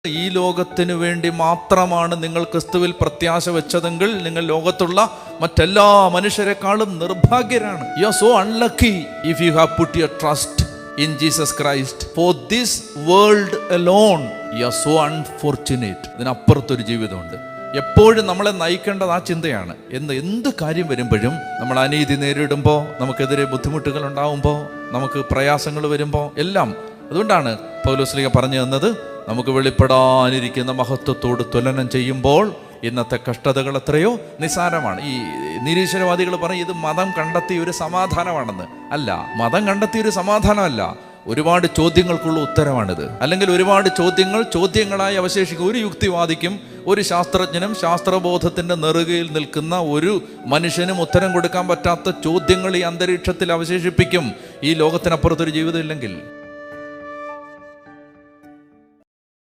ഈ ലോകത്തിനു വേണ്ടി മാത്രമാണ് നിങ്ങൾ ക്രിസ്തുവിൽ പ്രത്യാശ വെച്ചതെങ്കിൽ നിങ്ങൾ ലോകത്തുള്ള മറ്റെല്ലാ മനുഷ്യരെക്കാളും നിർഭാഗ്യരാണ്. You are so unlucky if you have put your trust in Jesus Christ for this world alone. You are so unfortunate. ഇതിനപ്പുറത്തൊരു ജീവിതമുണ്ട്. എപ്പോഴും നമ്മളെ നയിക്കേണ്ടത് ആ ചിന്തയാണ്. എന്ത് കാര്യം വരുമ്പോഴും നമ്മൾ അനീതി നേരിടുമ്പോൾ, നമുക്കെതിരെ ബുദ്ധിമുട്ടുകൾ ഉണ്ടാവുമ്പോൾ, നമുക്ക് പ്രയാസങ്ങൾ വരുമ്പോൾ എല്ലാം, അതുകൊണ്ടാണ് പൗലോസ്ലീഹ പറഞ്ഞു തന്നത്, നമുക്ക് വെളിപ്പെടാനിരിക്കുന്ന മഹത്വത്തോട് തുലനം ചെയ്യുമ്പോൾ ഇന്നത്തെ കഷ്ടതകൾ എത്രയോ നിസാരമാണ്. ഈ നിരീശ്വരവാദികൾ പറയും ഇത് മതം കണ്ടെത്തിയ ഒരു സമാധാനമാണെന്ന്. അല്ല, മതം കണ്ടെത്തിയ ഒരു സമാധാനമല്ല, ഒരുപാട് ചോദ്യങ്ങൾക്കുള്ള ഉത്തരമാണിത്. അല്ലെങ്കിൽ ഒരുപാട് ചോദ്യങ്ങളായി അവശേഷിക്കും. ഒരു യുക്തിവാദിക്കും ഒരു ശാസ്ത്രജ്ഞനും ശാസ്ത്രബോധത്തിൻ്റെ നെറുകയിൽ നിൽക്കുന്ന ഒരു മനുഷ്യനും ഉത്തരം കൊടുക്കാൻ പറ്റാത്ത ചോദ്യങ്ങൾ ഈ അന്തരീക്ഷത്തിൽ അവശേഷിപ്പിക്കും ഈ ലോകത്തിനപ്പുറത്തൊരു ജീവിതം ഇല്ലെങ്കിൽ.